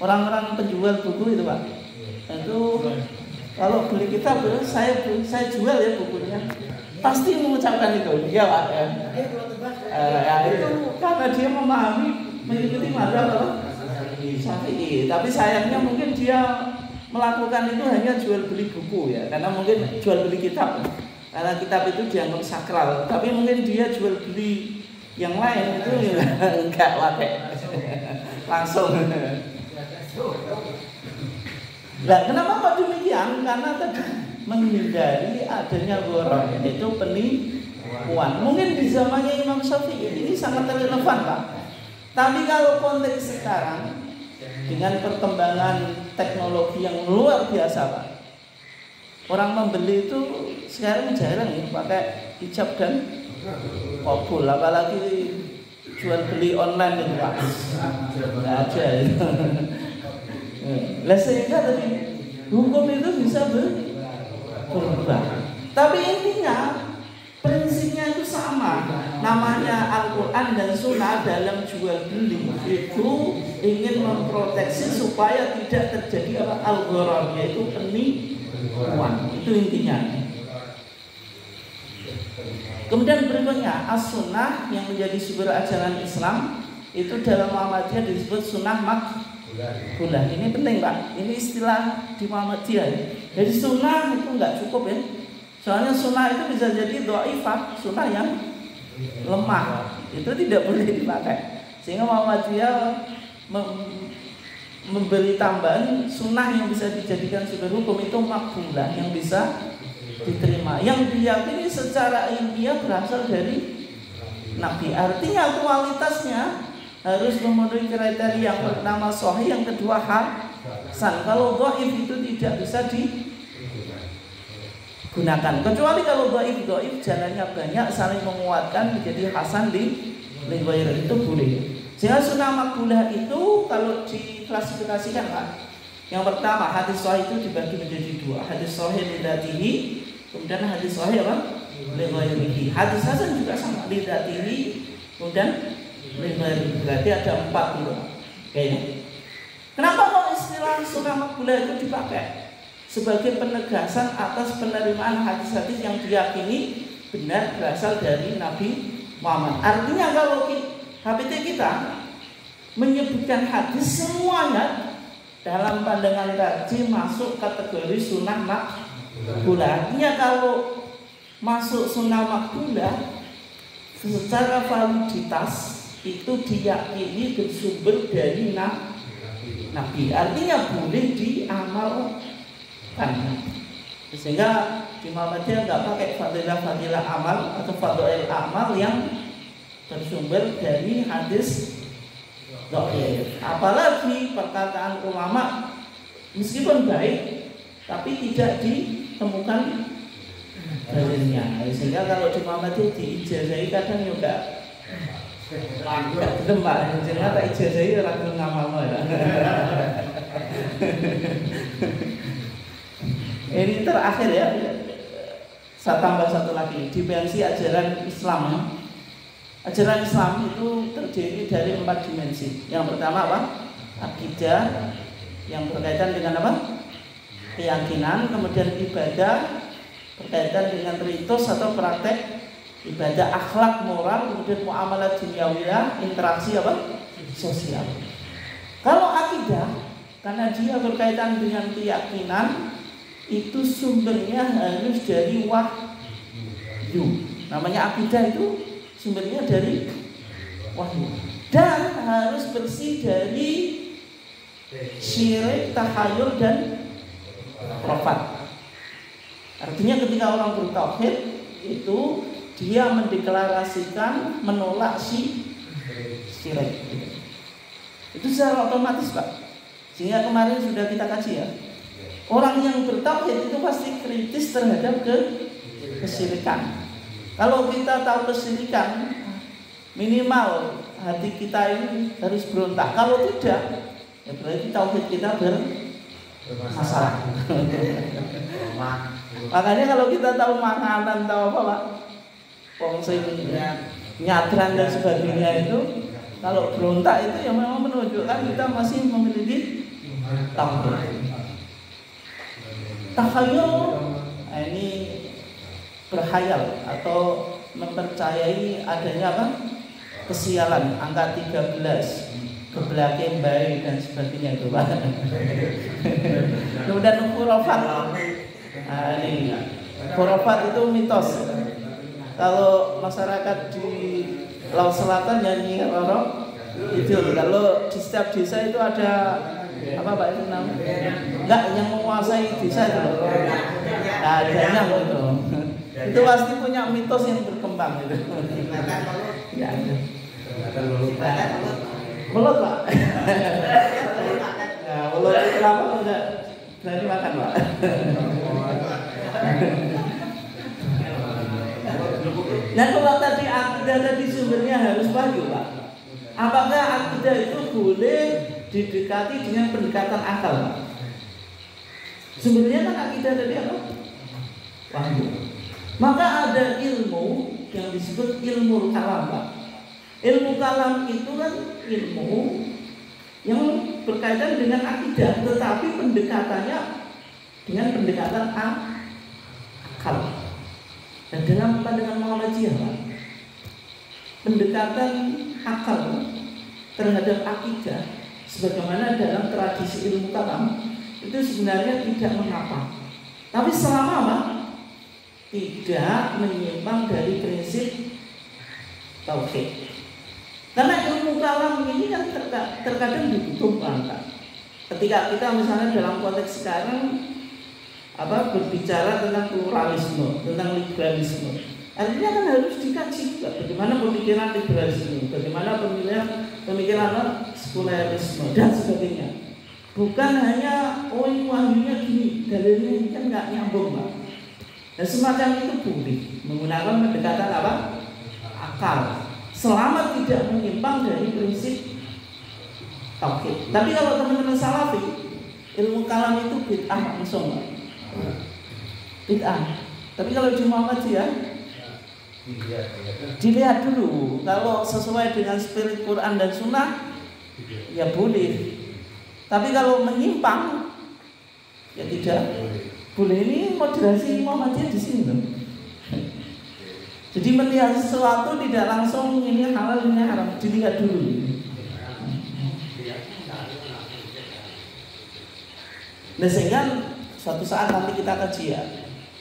orang-orang penjual buku itu Pak, itu kalau beli kitab saya jual ya bukunya, pasti mengucapkan itu, ya Pak. Itu karena dia memahami mengikuti mazhab Syafi'i. Tapi sayangnya mungkin dia melakukan itu hanya jual beli buku ya, karena mungkin jual beli kitab. Karena kitab itu dianggap sakral, tapi mungkin dia jual beli yang lain itu enggak pakai langsung. Nah, kenapa kok demikian? Karena tadi menghindari adanya gharar, yaitu penipuan. Mungkin di zamannya Imam Syafi'i ini sangat relevan, Pak. Tapi kalau konteks sekarang dengan perkembangan teknologi yang luar biasa, Pak, orang membeli itu sekarang jarang ya pakai hijab dan kabul, apalagi jual beli online itu, Pak. Nggak ada itu. Lah sehingga tadi hukum itu bisa berubah. Tapi intinya prinsipnya itu sama. Namanya Al-Quran dan Sunnah dalam jual beli itu ingin memproteksi supaya tidak terjadi al-gharar, yaitu penipuan. Itu intinya. Kemudian berikutnya as-sunnah yang menjadi sumber ajaran Islam itu dalam Muhammadiyah disebut sunnah makbulah. Ini penting, Pak. Ini istilah di Muhammadiyah. Jadi sunnah itu enggak cukup ya. Soalnya sunnah itu bisa jadi dhaifah, sunnah yang lemah. Itu tidak boleh dipakai. Sehingga Muhammadiyah memberi tambahan sunnah yang bisa dijadikan sumber hukum itu makbulah, yang bisa diterima, yang diyakini secara ilmiah berasal dari Nabi. Artinya kualitasnya harus memenuhi kriteria yang pertama sahih, yang kedua hasan. Kalau dhaif itu tidak bisa digunakan, kecuali kalau dhaif jalannya banyak saling menguatkan menjadi hasan li ghairi, itu boleh. Sehingga sunnah makbulah itu kalau diklasifikasikan, Pak, yang pertama hadis sahih itu dibagi menjadi dua, hadis sahih li dzatihi, kemudian hadis sahih apa? Li ghairihi. Hadis hasan juga sama, li dzatihi, kemudian li ghairihi. Berarti ada 4 dulu. Kayaknya. Kenapa kok istilah sunnah makbulah itu dipakai? Sebagai penegasan atas penerimaan hadis-hadis yang diyakini benar berasal dari Nabi Muhammad. Artinya kalau HPT kita menyebutkan hadis semuanya dalam pandangan kaji masuk kategori sunnah makbulah. Artinya kalau masuk sunnah makbulah secara validitas itu diyakini bersumber dari Nabi. Artinya boleh diamalkan. Sehingga di Muhammadiyah nggak pakai fadilah amal atau fadhail amal yang bersumber dari hadis dhaif. Apalagi perkataan ulama meskipun baik tapi tidak ditemukan dalilnya. Sehingga kalau di Muhammadiyah diijazahi kadang juga enggak gelem, Pak. Jenengan tak ijazahi ora gelem ngamalno ya. Ini terakhir ya. Saya tambah satu lagi, dimensi ajaran Islam. Ajaran Islam itu terdiri dari 4 dimensi. Yang pertama apa? Akidah, yang berkaitan dengan apa? Keyakinan. Kemudian ibadah, berkaitan dengan ritus atau praktek ibadah, akhlak, moral. Kemudian muamalah duniawiyah, interaksi apa? Sosial. Kalau akidah, karena dia berkaitan dengan keyakinan, itu sumbernya harus dari wahyu. Namanya akidah itu sumbernya dari wahyu, dan harus bersih dari syirik, tahayul, dan khurafat. Artinya ketika orang bertauhid itu dia mendeklarasikan menolak syirik. Itu secara otomatis, Pak. Sehingga kemarin sudah kita kaji ya. Orang yang bertauhid itu pasti kritis terhadap kesyirikan. Kalau kita tahu kesyirikan, minimal hati kita ini harus berontak. Kalau tidak, ya berarti tauhid kita bermasalah. Makanya kalau kita tahu makanan, tahu apa, Pak, fungsi nyadran dan sebagainya itu, kalau berontak itu ya memang menunjukkan kita masih memiliki tauhid. Takhayul, ini berhayal atau mempercayai adanya apa? Kesialan, angka 13, kebelakang bayi dan sebagainya itu, Pak. Kemudian khurafat. Ini khurafat itu mitos. Kalau masyarakat di Laut Selatan nyanyi roro itu, kalau di setiap desa itu ada Apa Pak itu namanya? Enggak, yang menguasai desa itu loh. Nah, Danyang itu. Itu pasti punya mitos yang berkembang gitu. Ya. Mulut Pak. Nah, mulut itu kenapa enggak berani makan Pak? Nah kalau tadi akidah tadi sumbernya harus wahyu Pak. Apakah akidah itu boleh didekati dengan pendekatan akal Pak? Sumbernya kan akidah tadi apa? Wahyu. Maka ada ilmu yang disebut ilmu kalam Pak. Ilmu kalam itu kan ilmu yang berkaitan dengan akidah, tetapi pendekatannya dengan pendekatan akal. Dan dalam pandangan Muhammadiyah Pak, pendekatan akal terhadap akidah sebagaimana dalam tradisi ilmu kalam itu sebenarnya tidak mengapa. Tapi selama Pak tidak menyimpang dari prinsip tauhid. Karena ilmu kalam ini kan terkadang dibutuhkan Pak. Ketika kita misalnya dalam konteks sekarang berbicara tentang pluralisme, tentang liberalisme, artinya kan harus dikaji juga bagaimana pemikiran liberalisme, bagaimana pemikiran sekularisme dan sebagainya. Bukan hanya ini wahyunya gini, dalilnya ini kan nggak nyambung Pak. Dan semacam itu boleh menggunakan pendekatan akal, selama tidak menyimpang dari prinsip tauhid. Tapi kalau teman-teman salafi, ilmu kalam itu bid'ah langsung Pak. Bid'ah. Tapi kalau di Muhammadiyah dilihat dulu, kalau sesuai dengan spirit Quran dan Sunnah ya boleh. Tapi kalau menyimpang ya tidak boleh. Ini moderasi Muhammadiyah di sini loh. Jadi melihat sesuatu tidak langsung ini halal ini haram, dilihat dulu. Nah sehingga suatu saat nanti kita kaji ya,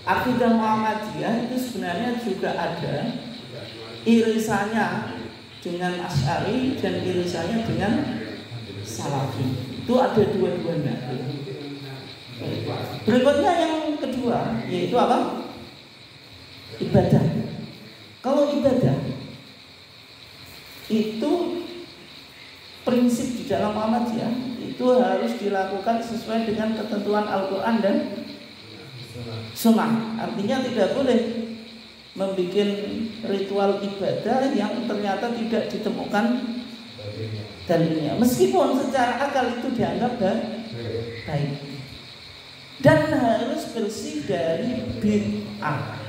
akidah Muhammadiyah itu sebenarnya juga ada irisannya dengan Asy'ari dan irisannya dengan Salafi. Itu ada dua-duanya. Berikutnya yang kedua yaitu apa? Ibadah. Kalau ibadah itu prinsip di dalam Muhammadiyah itu harus dilakukan sesuai dengan ketentuan Al-Quran dan Sunnah. Artinya tidak boleh membuat ritual ibadah yang ternyata tidak ditemukan dalilnya, meskipun secara akal itu dianggap baik, dan harus bersih dari bid'ah.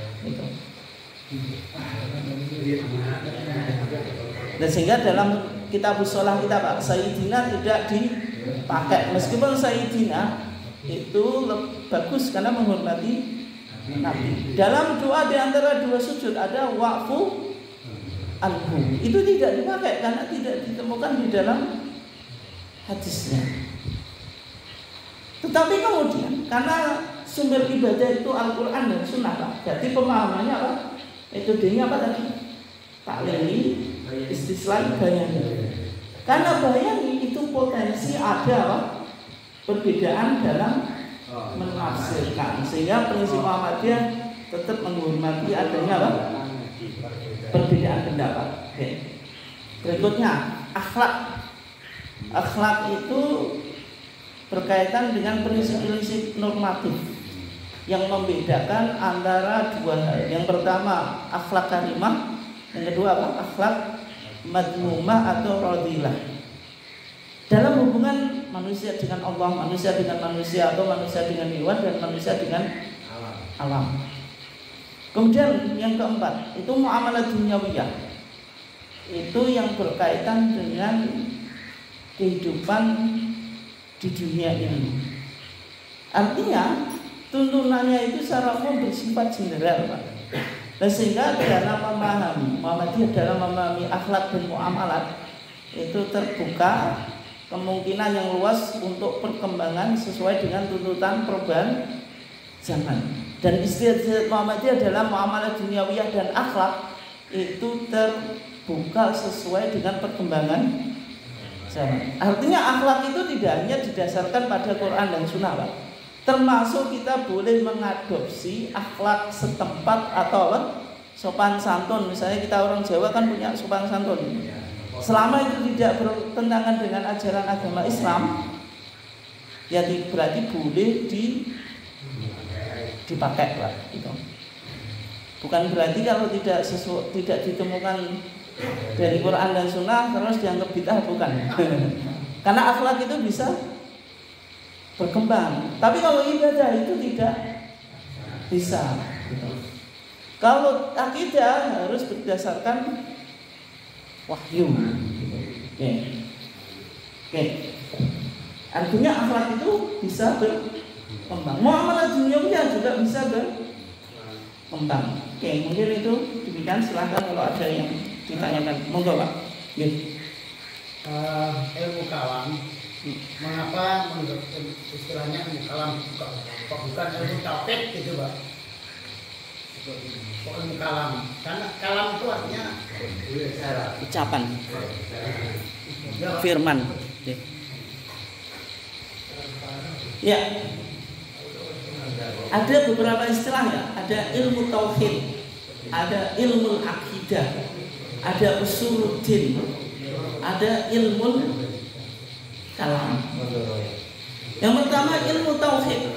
Dan sehingga dalam kitab sholah kita Pak, Sayyidina tidak dipakai, meskipun Sayyidina itu bagus karena menghormati Nabi. Dalam doa di antara dua sujud ada waqfu anhu, itu tidak dipakai karena tidak ditemukan di dalam hadisnya. Tetapi kemudian karena sumber ibadah itu Al-Quran dan Sunnah Pak, jadi pemahamannya apa? Metodenya apa tadi? Taklili, istislah, bayani. Karena bayani itu potensi ada apa? Perbedaan dalam menafsirkan, sehingga prinsip Muhammadiyah tetap menghormati adanya apa? Perbedaan pendapat. Oke. Berikutnya akhlak. Akhlak itu berkaitan dengan prinsip-prinsip normatif yang membedakan antara dua hal. Yang pertama akhlak karimah, yang kedua apa? Akhlak madmumah atau radilah. Dalam hubungan manusia dengan Allah, manusia dengan manusia, atau manusia dengan hewan, dan manusia dengan alam. Kemudian yang keempat itu muamalah dunyawiyah. Itu yang berkaitan dengan kehidupan di dunia ini. Artinya tuntunannya itu secara umum bersifat general Pak. Dan sehingga dalam memahami Muhammadiyah, dalam memahami akhlak dan muamalat itu terbuka kemungkinan yang luas untuk perkembangan sesuai dengan tuntutan perubahan zaman. Dan istilah Muhammadiyah dalam muamalah duniawiyah dan akhlak itu terbuka sesuai dengan perkembangan zaman. Artinya akhlak itu tidak hanya didasarkan pada Quran dan Sunnah, Pak. Termasuk kita boleh mengadopsi akhlak setempat atau apa? Sopan santun. Misalnya kita orang Jawa kan punya sopan santun. Selama itu tidak bertentangan dengan ajaran agama Islam, ya berarti boleh dipakai, Pak. Gitu. Bukan berarti kalau tidak ditemukan dari Quran dan Sunnah terus dianggap bid'ah, bukan. Karena akhlak itu bisa berkembang. Tapi kalau ibadah itu tidak bisa. Gitu. Kalau akidah harus berdasarkan wahyu. Oke. Artinya akhlak itu bisa berkembang. Muamalah duniawi juga bisa berkembang. Oke, mungkin itu demikian. Silahkan kalau ada yang ditanyakan. Monggo, Pak. Ilmu kalam. Mengapa menurut istilahnya ilmu kalam kok bukan ilmu tauhid gitu, Pak? Kok ilmu kalam? Karena kalam itu artinya ucapan, firman. Ya, ada beberapa istilah ya. Ada ilmu tauhid, ada ilmu akidah, ada usuluddin, ada ilmu kalam. Yang pertama ilmu tauhid.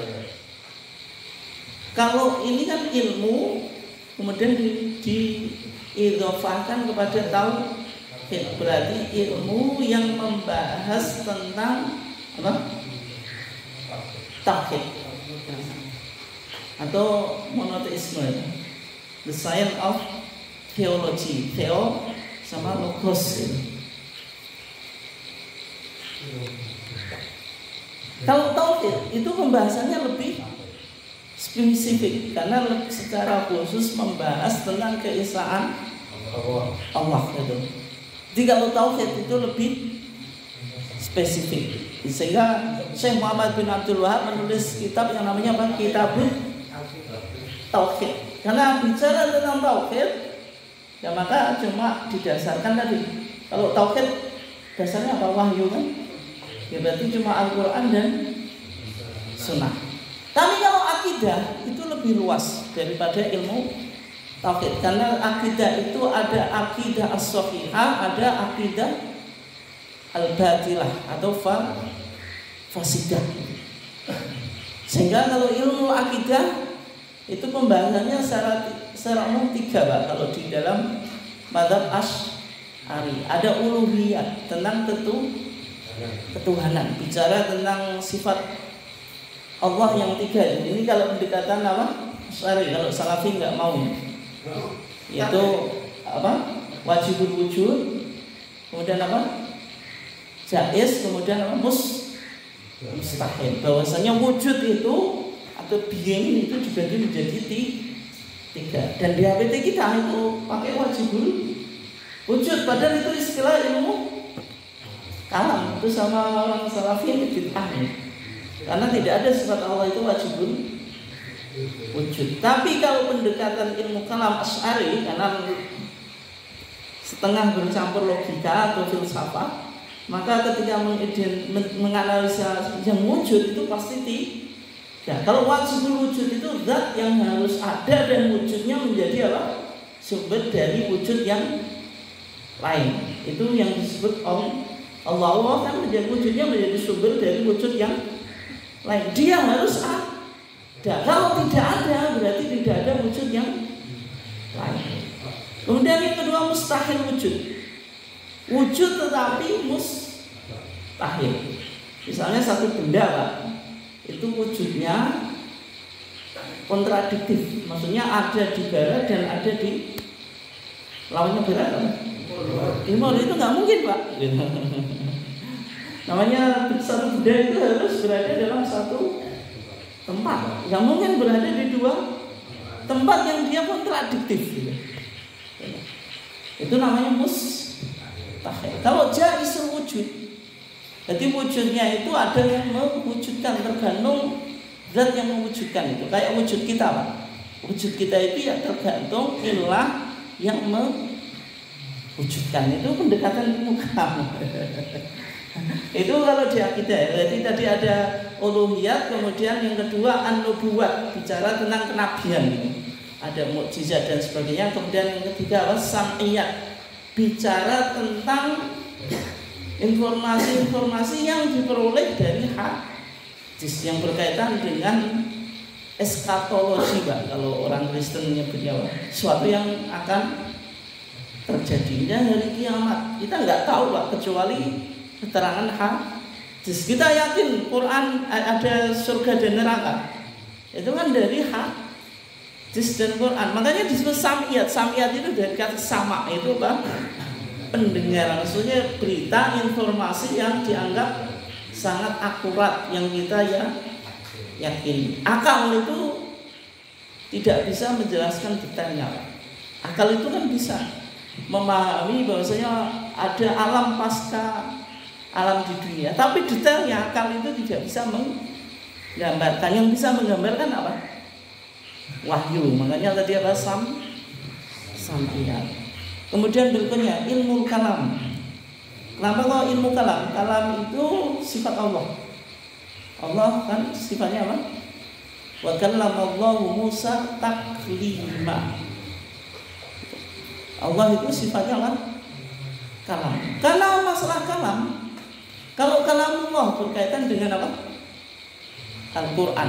Kalau ini kan ilmu kemudian diidhofahkan kepada tauhid, berarti ilmu yang membahas tentang apa? Tauhid atau monoteisme, the science of theology, theo sama logos. Kalau tauhid itu pembahasannya lebih spesifik karena secara khusus membahas tentang keesaan Allah itu. Jadi kalau tauhid itu lebih spesifik. Sehingga Syekh Muhammad bin Abdul Wahab menulis kitab yang namanya apa? Kitabut Tauhid. Karena bicara tentang tauhid, ya maka cuma didasarkan tadi. Kalau tauhid dasarnya apa? Wahyu kan? Ya berarti cuma Al-Quran dan Sunnah. Tapi kalau akidah itu lebih luas daripada ilmu tauhid. Karena akidah itu ada akidah as-shahihah, ada akidah al-batilah atau fasidah. Sehingga kalau ilmu akidah itu pembahasannya secara umum 3, Pak. Kalau di dalam mazhab Asy'ari ada uluhiyah tentang ketuhanan, bicara tentang sifat Allah yang 3. Ini kalau pendekatan apa? Asy'ari. Kalau Salafi nggak mau, yaitu apa? Wajibul wujud, kemudian apa? Jaiz, kemudian apa? Mustahil. Bahwasanya wujud itu atau being itu dibagi menjadi 3. Dan di HPT kita itu pakai wajibul wujud, padahal itu istilah ilmu kalam. Itu sama orang Salafi yang bid'ah. Karena tidak ada sifat Allah itu wajibul wujud. Tapi kalau pendekatan ilmu kalam Asy'ari, karena setengah bercampur logika atau filsafat, maka ketika menganalisa yang wujud itu pasti tidak. Kalau wajibul wujud itu zat yang harus ada dan wujudnya menjadi apa? Sumber dari wujud yang lain. Itu yang disebut Allah. Allah kan menjadi wujudnya menjadi sumber dari wujud yang lain. Dia harus ada. Kalau tidak ada berarti tidak ada wujud yang lain. Kemudian yang kedua mustahil wujud. Wujud tetapi mustahil. Misalnya satu benda, Pak, itu wujudnya kontradiktif. Maksudnya ada di barat dan ada di lawannya barat, Pak. Timur itu nggak mungkin, Pak. Namanya satu benda itu harus berada dalam satu tempat. Nggak mungkin berada di 2 tempat yang dia kontradiktif. Itu namanya mustahil. Kalau jaizul wujud, jadi wujudnya itu ada yang mewujudkan, tergantung zat yang mewujudkan itu. Kayak wujud kita, Pak. Wujud kita itu ya tergantung ilah yang mewujudkan. Itu pendekatan ilmu kalam. Itu kalau di akidah. Jadi tadi ada uluhiyat, kemudian yang kedua an-nubuwat, bicara tentang kenabian. Ada mukjizat dan sebagainya. Kemudian yang ketiga adalah sam'iyat, bicara tentang informasi-informasi yang diperoleh dari hadis yang berkaitan dengan eskatologi, Pak. Kalau orang Kristen menyebutnya sesuatu yang akan terjadinya hari kiamat. Kita nggak tahu, Pak, kecuali keterangan hadis. Kita yakin Quran ada surga dan neraka. Itu kan dari hadis dan Quran. Makanya disebut sam'iyat. Sam'iyat itu dari kata sama, itu Pak, pendengar. Maksudnya berita, informasi yang dianggap sangat akurat, yang kita yakin. Akal itu tidak bisa menjelaskan detailnya. Akal itu kan bisa memahami bahwasanya ada alam pasca alam di dunia, tapi detailnya akal itu tidak bisa menggambarkan. Yang bisa menggambarkan apa? Wahyu. Makanya tadi apa? Sam'iyat. Kemudian berikutnya ilmu kalam. Kenapa kok ilmu kalam? Kalam itu sifat Allah. Allah kan sifatnya apa? Wa kallamallahu Musa taklima. Allah itu sifatnya apa? Kalam. Kalau masalah kalam, kalau kalamullah berkaitan dengan apa? Al-Quran.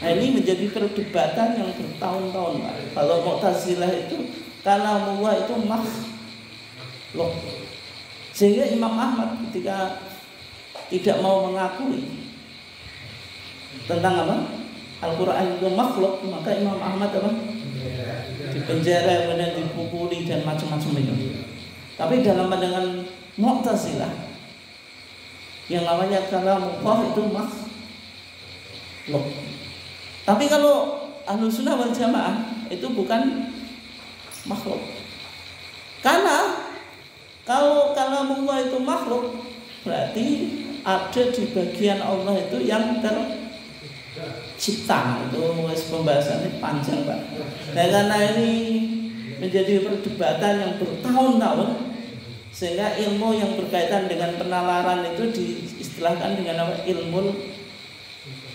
Nah, ini menjadi perdebatan yang bertahun-tahun, Pak. Kalau Mu'tazilah itu kalamullah itu makhluk. Sehingga Imam Ahmad ketika tidak mau mengakui tentang apa? Al-Quran itu makhluk, maka Imam Ahmad apa? Dipenjara, kemudian dipukuli dan macam-macam itu. Tapi dalam pandangan Mu'tazilah yang namanya kalamullah itu makhluk. Tapi kalau Ahlussunnah wal Jamaah itu bukan makhluk. Karena kalau kalamullah itu makhluk, berarti ada di bagian Allah itu yang tercipta. Itu pembahasannya panjang, Pak. Nah, karena ini menjadi perdebatan yang bertahun-tahun, sehingga ilmu yang berkaitan dengan penalaran itu diistilahkan dengan apa? Ilmu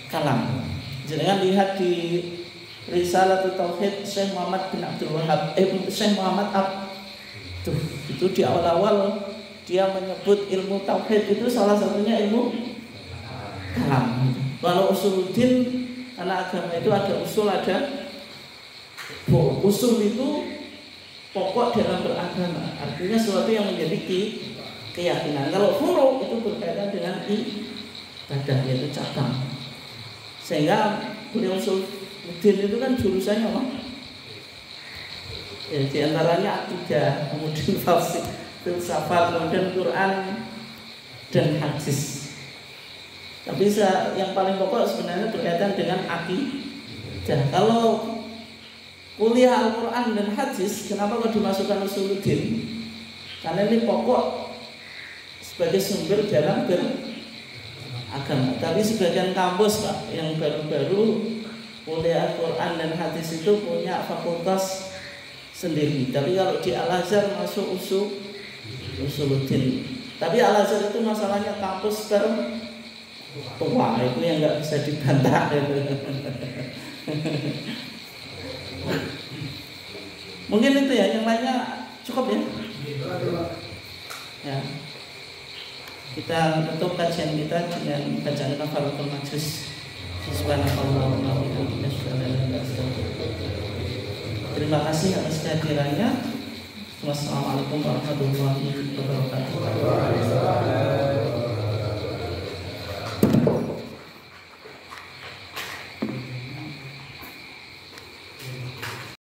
kalam. Jangan lihat di Risalatul Tauhid Syekh Muhammad bin Abdul Wahab, Syekh Muhammad itu di awal-awal dia menyebut ilmu tauhid itu salah satunya ilmu kalam. Kalau usuluddin, karena agama itu ada usul, ada usul itu pokok dalam beragama, artinya sesuatu yang menjadi keyakinan. Kalau furu itu berkaitan dengan ibadah, yaitu cabang. Sehingga beliau usuluddin itu kan jurusannya apa? Ya, di antaranya akidah, kemudian filsafat, kemudian Quran dan hadis. Tapi yang paling pokok sebenarnya berkaitan dengan akidah. Kalau kuliah Al-Quran dan hadis, kenapa kok dimasukkan usuluddin? Karena ini pokok sebagai sumber dalam beragama. Tapi sebagian kampus, Pak, yang baru-baru kuliah Al-Quran dan hadis itu punya fakultas sendiri. Tapi kalau di Al-Azhar masuk usuluddin. Tapi Al-Azhar itu masalahnya kampus tertua, itu yang nggak bisa dibantah. Mungkin itu ya, yang lainnya cukup ya. Ya. Kita tutup kajian kita dengan bacaan kafaratul majlis. Subhanallah wa bihamdihi. Terima kasih atas kehadirannya. Wassalamualaikum warahmatullahi wabarakatuh.